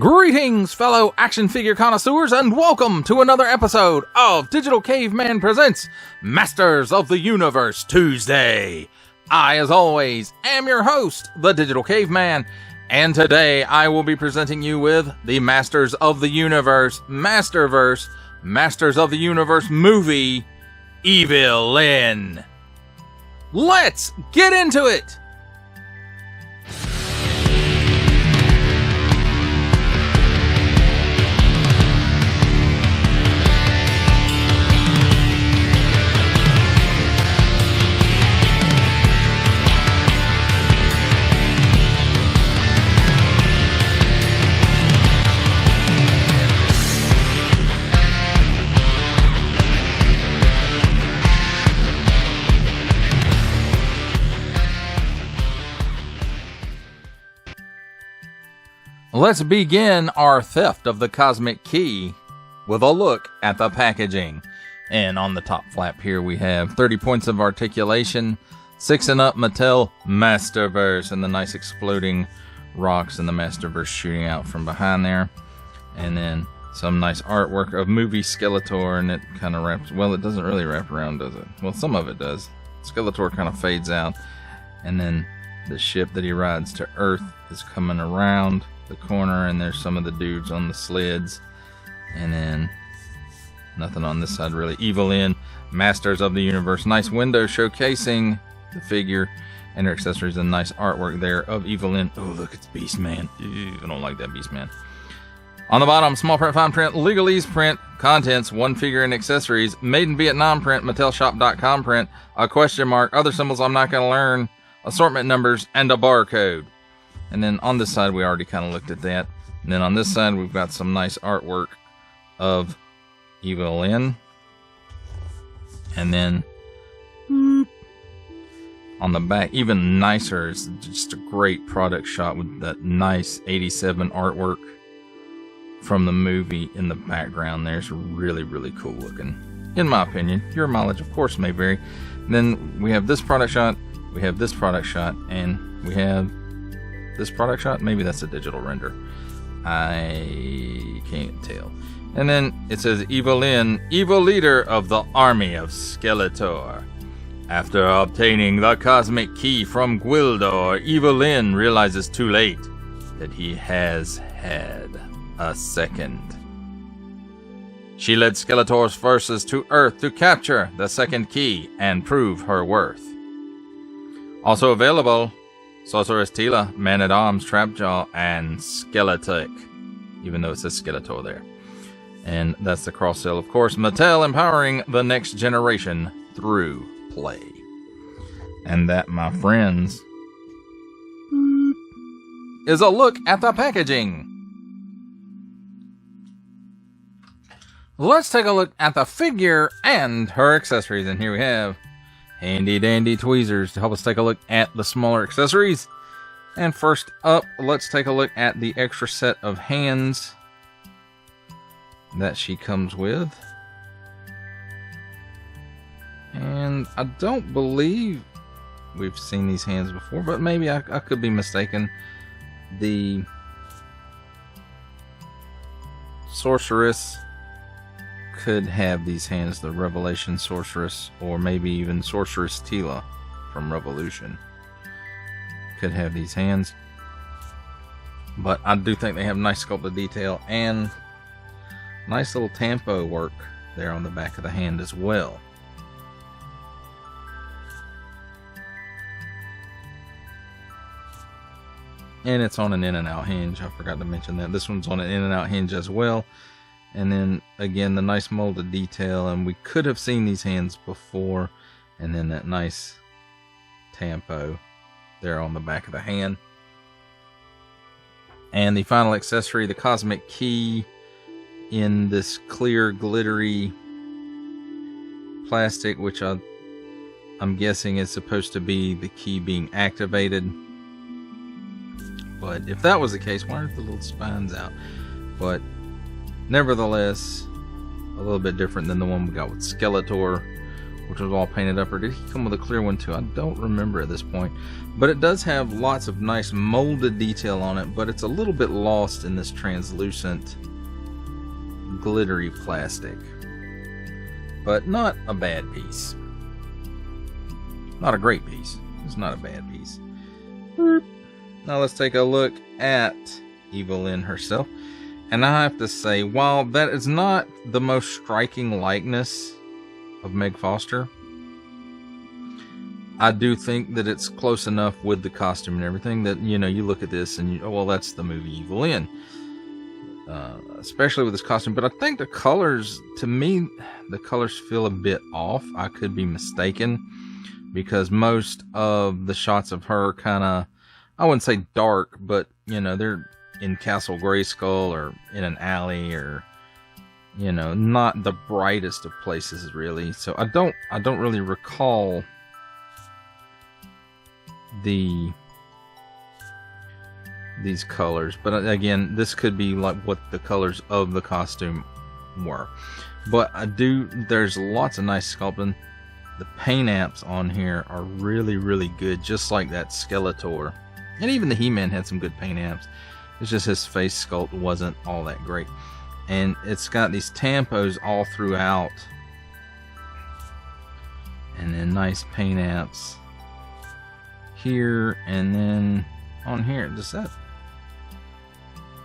Greetings, fellow action figure connoisseurs, and welcome to another episode of Digital Caveman Presents Masters of the Universe Tuesday. I, as always, am your host, the Digital Caveman, and today I will be presenting you with the Masters of the Universe Masterverse Masters of the Universe movie, Evil Lyn. Let's get into it! Let's begin our theft of the cosmic key with a look at the packaging. And on the top flap here we have 30 points of articulation, 6 and up Mattel Masterverse, and the nice exploding rocks and the Masterverse shooting out from behind there. And then some nice artwork of movie Skeletor, and it kind of wraps, well, it doesn't really wrap around, does it? Well, some of it does. Skeletor kind of fades out, and then the ship that he rides to Earth is coming around the corner, and there's some of the dudes on the slids, and then nothing on this side really. Evil Lyn, Masters of the Universe. Nice window showcasing the figure and her accessories, and nice artwork there of Evil Lyn. Oh, look, it's Beast Man. Ew, I don't like that Beast Man. On the bottom, small print, fine print, legalese print, contents, one figure and accessories, made in Vietnam print, MattelShop.com print, a question mark, other symbols I'm not going to learn, assortment numbers, and a barcode. And then on this side, we already kind of looked at that. And then on this side, we've got some nice artwork of Evil Lyn. And then on the back, even nicer, is just a great product shot with that nice 87 artwork from the movie in the background. There's really, really cool looking, in my opinion. Your mileage, of course, may vary. And then we have this product shot, we have this product shot, and we have this product shot. Maybe that's a digital render, I can't tell. And then it says Evil Lyn, evil leader of the army of Skeletor. After obtaining the cosmic key from Gwildor, Evil Lyn realizes too late that he has had a second. She led Skeletor's forces to Earth to capture the second key and prove her worth. Also available, Sorceress Teela, Man-at-Arms, Trapjaw, and Skeletic, even though it says Skeletor there. And that's the cross-sell, of course. Mattel empowering the next generation through play. And that, my friends, is a look at the packaging. Let's take a look at the figure and her accessories. And here we have handy dandy tweezers to help us take a look at the smaller accessories. And first up, let's take a look at the extra set of hands that she comes with. And I don't believe we've seen these hands before, but maybe I could be mistaken. The Sorceress could have these hands, the Revelation Sorceress, or maybe even Sorceress Teela from Revolution could have these hands. But I do think they have nice sculpted detail and nice little tampo work there on the back of the hand as well. And it's on an in and out hinge. I forgot to mention that. This one's on an in and out hinge as well. And then again, the nice molded detail, and we could have seen these hands before. And then that nice tampo there on the back of the hand. And the final accessory, the cosmic key, in this clear glittery plastic, which I'm guessing is supposed to be the key being activated. But if that was the case, why aren't the little spines out? But nevertheless, a little bit different than the one we got with Skeletor which was all painted up, or did he come with a clear one too? I don't remember at this point, but it does have lots of nice molded detail on it, but it's a little bit lost in this translucent glittery plastic. But not a bad piece. Not a great piece. It's not a bad piece. Now let's take a look at Evil Lyn herself. And I have to say, while that is not the most striking likeness of Meg Foster, I do think that it's close enough with the costume and everything that, you know, you look at this and oh, well, that's the movie Evil Lyn. Especially with this costume. But I think the colors, to me, the colors feel a bit off. I could be mistaken, because most of the shots of her kind of, I wouldn't say dark, but, you know, they're in Castle Grayskull or in an alley, or, you know, not the brightest of places really. So I don't really recall these colors, but again, this could be like what the colors of the costume were. But there's lots of nice sculpting. The paint apps on here are really, really good, just like that Skeletor. And even the He-Man had some good paint apps. It's just his face sculpt wasn't all that great. And it's got these tampos all throughout. And then nice paint apps here, and then on here. Just that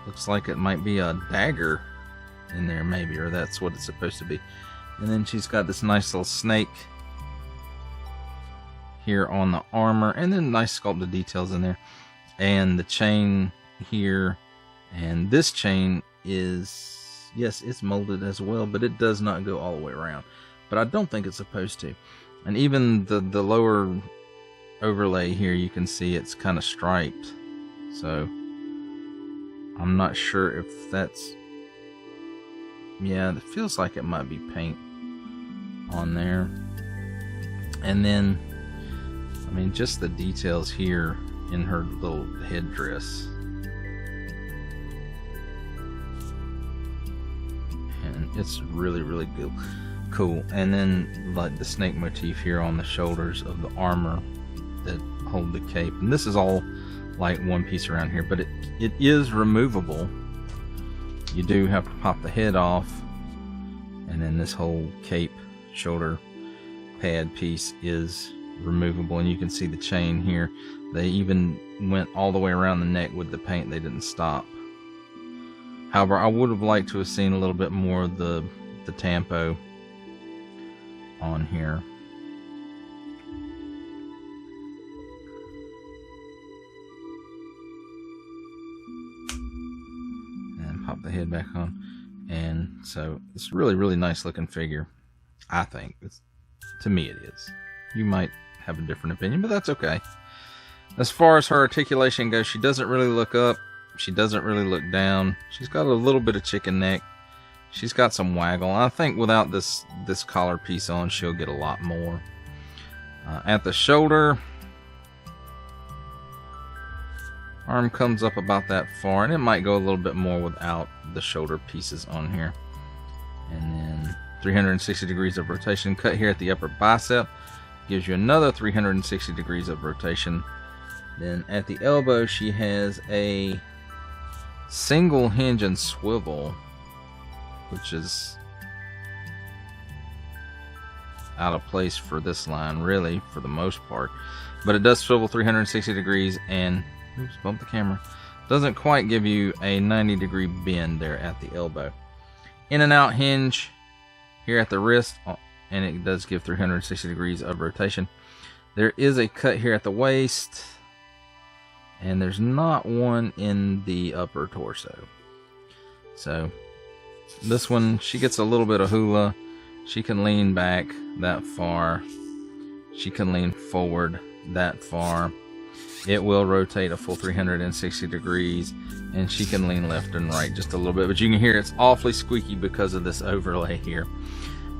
looks like it might be a dagger in there maybe, or that's what it's supposed to be. And then she's got this nice little snake here on the armor, and then nice sculpted details in there. And the chain here, and this chain is, yes, it's molded as well, but it does not go all the way around. But I don't think it's supposed to. And even the lower overlay here, you can see it's kind of striped. So I'm not sure if that's, yeah, it feels like it might be paint on there. And then, I mean, just the details here in her little headdress. And it's really, really good. Cool. And then like the snake motif here on the shoulders of the armor that hold the cape. And this is all like one piece around here, but it is removable. You do have to pop the head off, and then this whole cape shoulder pad piece is removable, and you can see the chain here. They even went all the way around the neck with the paint. They didn't stop. However, I would have liked to have seen a little bit more of the tampo on here. And pop the head back on. And so it's really, really nice looking figure. I think. To me it is. You might have a different opinion, but that's okay. As far as her articulation goes, she doesn't really look up. She doesn't really look down. She's got a little bit of chicken neck. She's got some waggle. I think without this collar piece on, she'll get a lot more. At the shoulder, arm comes up about that far, and it might go a little bit more without the shoulder pieces on here. And then 360 degrees of rotation cut here at the upper bicep. Gives you another 360 degrees of rotation. Then at the elbow, she has a single hinge and swivel, which is out of place for this line, really, for the most part. But it does swivel 360 degrees, and oops, bump the camera. Doesn't quite give you a 90-degree bend there at the elbow. In and out hinge here at the wrist, and it does give 360 degrees of rotation. There is a cut here at the waist, and there's not one in the upper torso. So this one, she gets a little bit of hula. She can lean back that far. She can lean forward that far. It will rotate a full 360 degrees, and she can lean left and right just a little bit. But you can hear it's awfully squeaky because of this overlay here.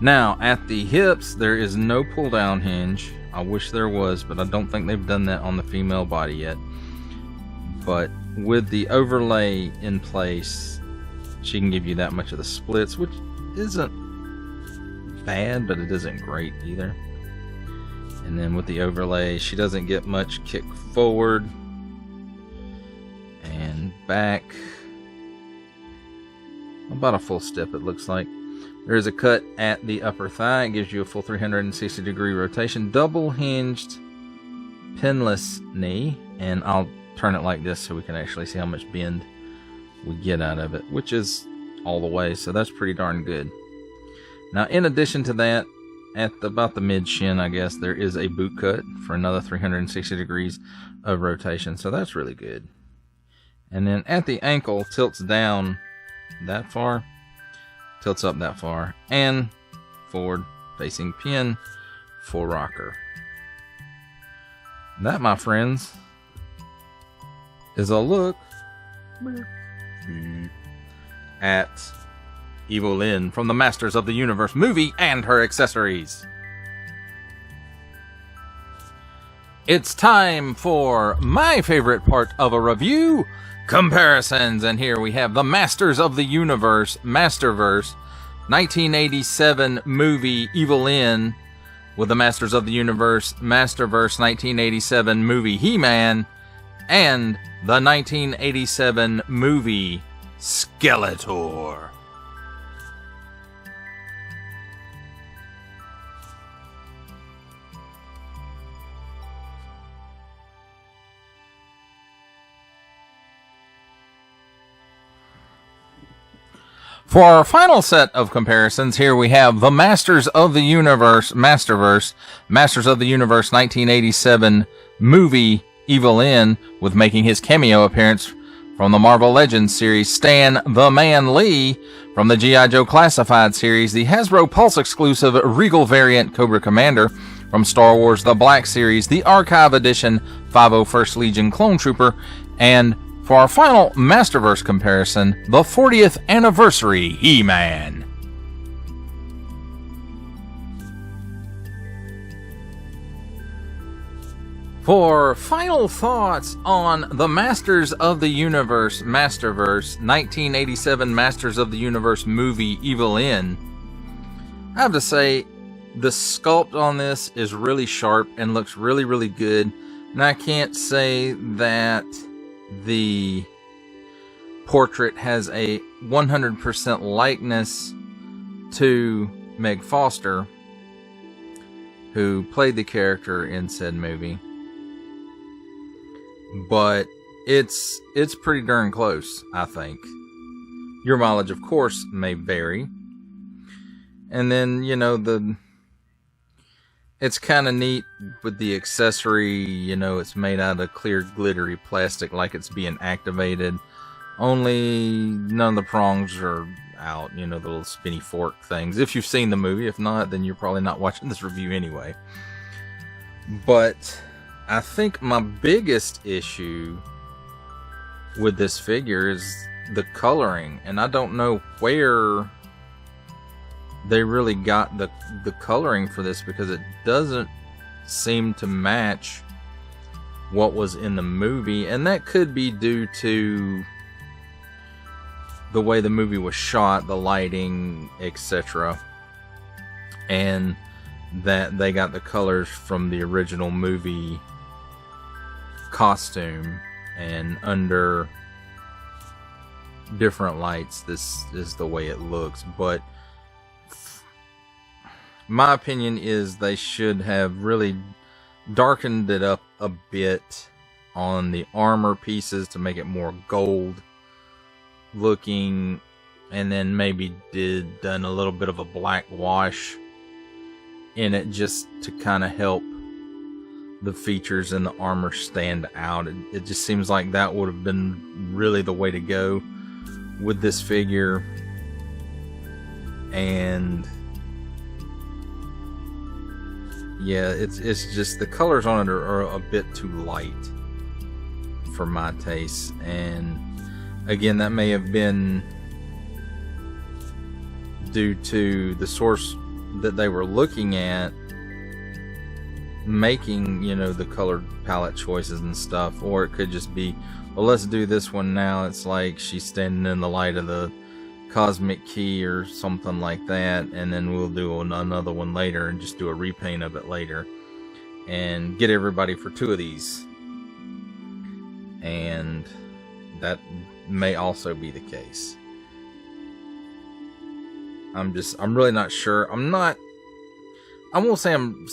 Now, at the hips, there is no pull-down hinge. I wish there was, but I don't think they've done that on the female body yet. But with the overlay in place, she can give you that much of the splits, which isn't bad, but it isn't great either. And then with the overlay, she doesn't get much kick forward and back. About a full step, it looks like. There is a cut at the upper thigh. It gives you a full 360-degree rotation. Double hinged pinless knee. And I'll turn it like this so we can actually see how much bend we get out of it, which is all the way, so that's pretty darn good. Now, in addition to that, at about the mid shin, I guess, there is a boot cut for another 360 degrees of rotation, so that's really good. And then at the ankle, tilts down that far, tilts up that far, and forward facing pin for rocker. That, my friends, is a look at Evil Lyn from the Masters of the Universe movie and her accessories. It's time for my favorite part of a review, comparisons. And here we have the Masters of the Universe Masterverse 1987 movie Evil Lyn with the Masters of the Universe Masterverse 1987 movie He-Man and the 1987 movie Skeletor. For our final set of comparisons, here we have the Masters of the Universe Masterverse, Masters of the Universe 1987 movie Evil Lyn, with making his cameo appearance from the Marvel Legends series, Stan the Man Lee, from the G.I. Joe Classified series, the Hasbro Pulse exclusive Regal variant Cobra Commander, from Star Wars The Black Series, the Archive Edition 501st Legion Clone Trooper, and for our final Masterverse comparison, the 40th Anniversary He-Man. For final thoughts on the Masters of the Universe Masterverse 1987 Masters of the Universe movie Evil Lyn, I have to say the sculpt on this is really sharp and looks really, really good. And I can't say that the portrait has a 100% likeness to Meg Foster, who played the character in said movie, but it's pretty darn close, I think. Your mileage, of course, may vary. And then, you know, it's kind of neat with the accessory, you know, it's made out of clear glittery plastic like it's being activated. Only none of the prongs are out, you know, the little spinny fork things. If you've seen the movie, if not, then you're probably not watching this review anyway. But I think my biggest issue with this figure is the coloring, and I don't know where they really got the coloring for this, because it doesn't seem to match what was in the movie, and that could be due to the way the movie was shot, the lighting, etc., and that they got the colors from the original movie costume, and under different lights this is the way it looks. But my opinion is they should have really darkened it up a bit on the armor pieces to make it more gold looking, and then maybe done a little bit of a black wash in it just to kind of help the features and the armor stand out. It just seems like that would have been really the way to go with this figure. And yeah, it's just the colors on it are a bit too light for my taste. And again, that may have been due to the source that they were looking at making, you know, the color palette choices and stuff, or it could just be, well, let's do this one now. It's like she's standing in the light of the cosmic key or something like that, and then we'll do another one later and just do a repaint of it later. and get everybody for 2 of these. And that may also be the case. I'm really not sure. I won't say I'm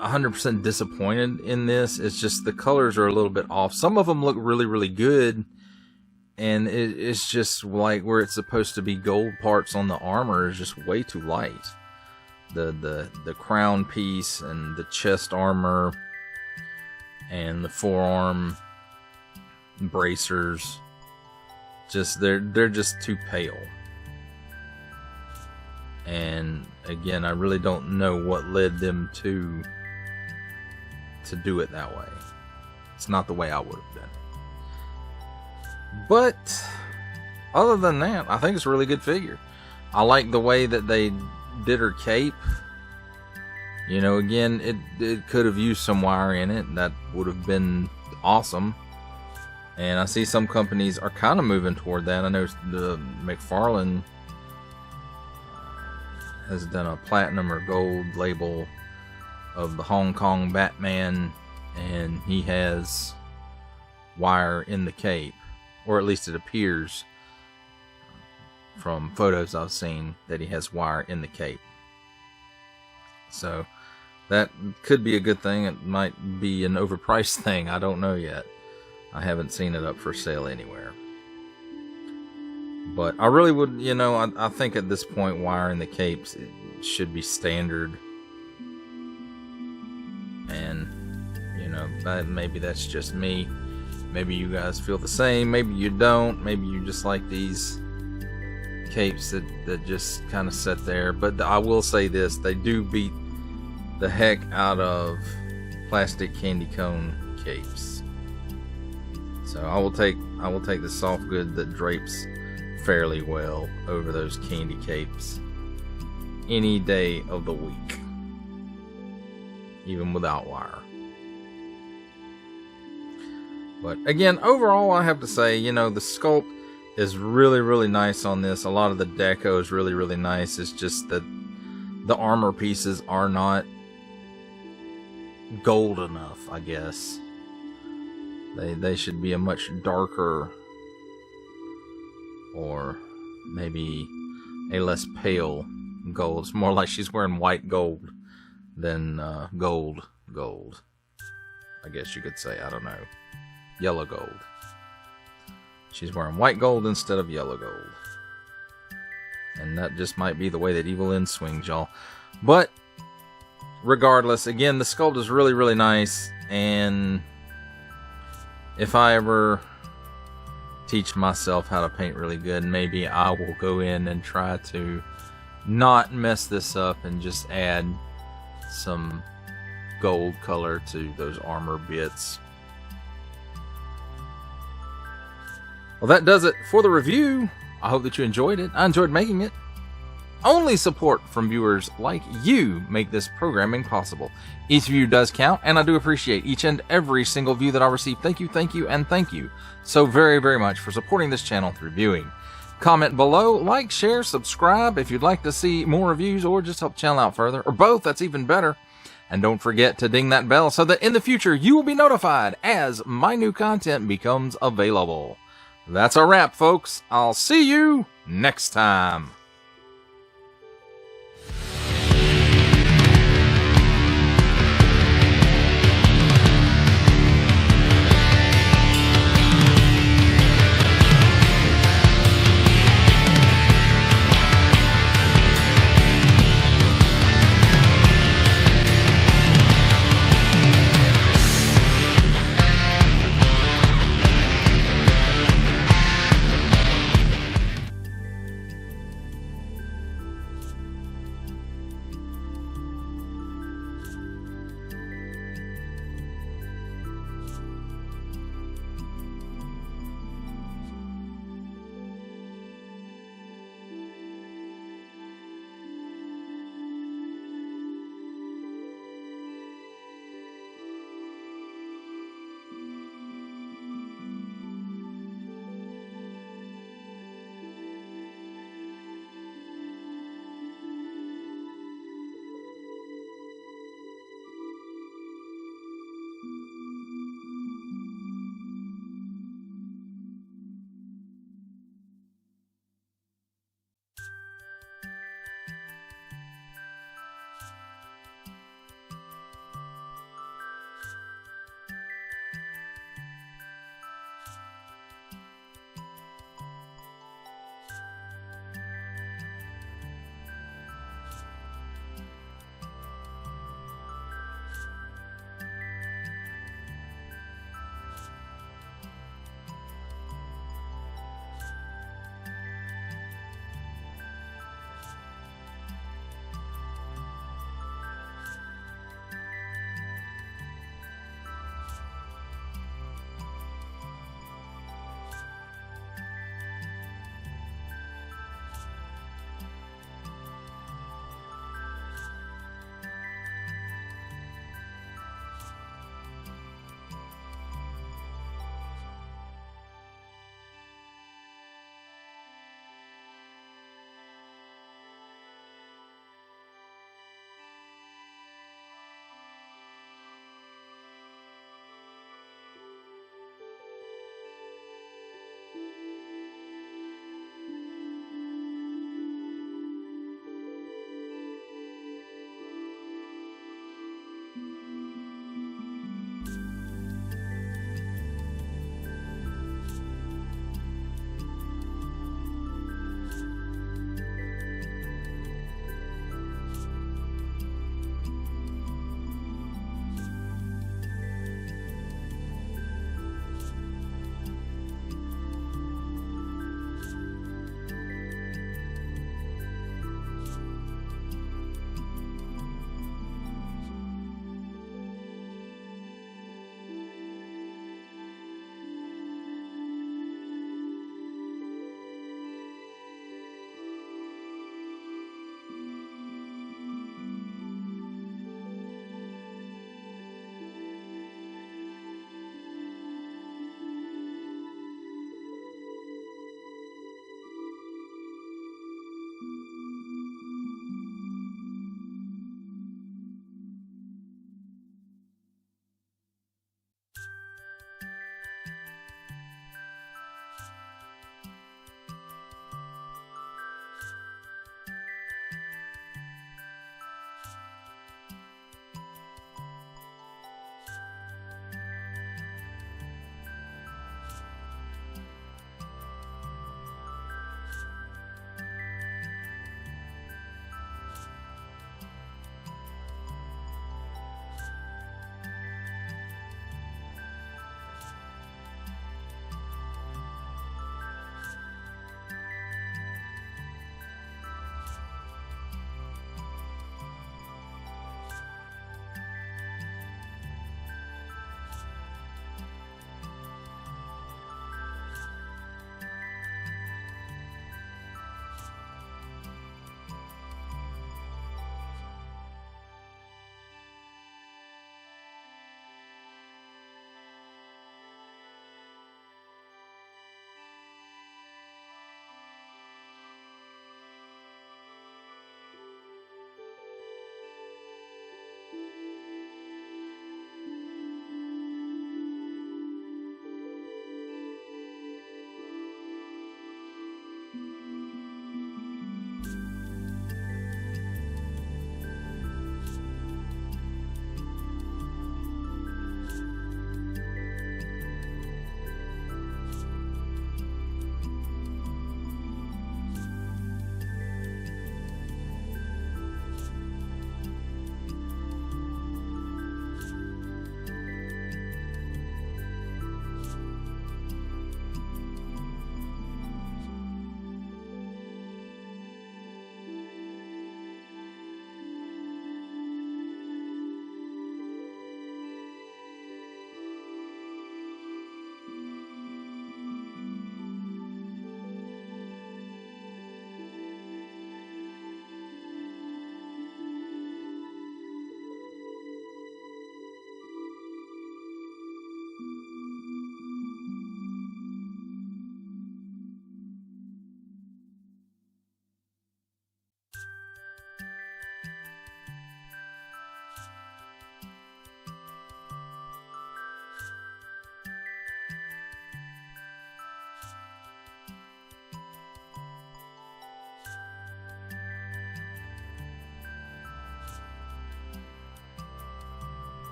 100% disappointed in this. It's just the colors are a little bit off. Some of them look really, really good. And it's just like where it's supposed to be gold parts on the armor is just way too light. The crown piece and the chest armor and the forearm bracers, they're just too pale. And again, I really don't know what led them to do it that way. It's not the way I would have done it. But other than that, I think it's a really good figure. I like the way that they did her cape. You know, again, it could have used some wire in it. That would have been awesome. And I see some companies are kind of moving toward that. I know the McFarlane has done a platinum or gold label of the Hong Kong Batman, and he has wire in the cape, or at least it appears from photos I've seen that he has wire in the cape. So that could be a good thing. It might be an overpriced thing. I don't know yet. I haven't seen it up for sale anywhere. But I really would, you know, I think at this point, wire in the capes should be standard. And, you know, maybe that's just me. Maybe you guys feel the same. Maybe you don't. Maybe you just like these capes that just kind of sit there. But I will say this. They do beat the heck out of plastic candy cone capes. So I will take the soft good that drapes fairly well over those candy capes any day of the week, even without wire. But again, overall, I have to say, you know, the sculpt is really, really nice on this. A lot of the deco is really, really nice. It's just that the armor pieces are not gold enough, I guess. They should be a much darker, or maybe a less pale gold. It's more like she's wearing white gold than gold. I guess you could say. I don't know. Yellow gold. She's wearing white gold instead of yellow gold. And that just might be the way that Evil Lyn swings, y'all. But regardless, again, the sculpt is really, really nice. And if I ever teach myself how to paint really good, maybe I will go in and try to not mess this up and just add some gold color to those armor bits. Well, that does it for the review. I hope that you enjoyed it. I enjoyed making it. Only support from viewers like you make this programming possible. Each view does count, and I do appreciate each and every single view that I receive. Thank you, and thank you so very, very much for supporting this channel through viewing. Comment below, like, share, subscribe if you'd like to see more reviews or just help the channel out further, or both, that's even better. And don't forget to ding that bell so that in the future you will be notified as my new content becomes available. That's a wrap, folks. I'll see you next time.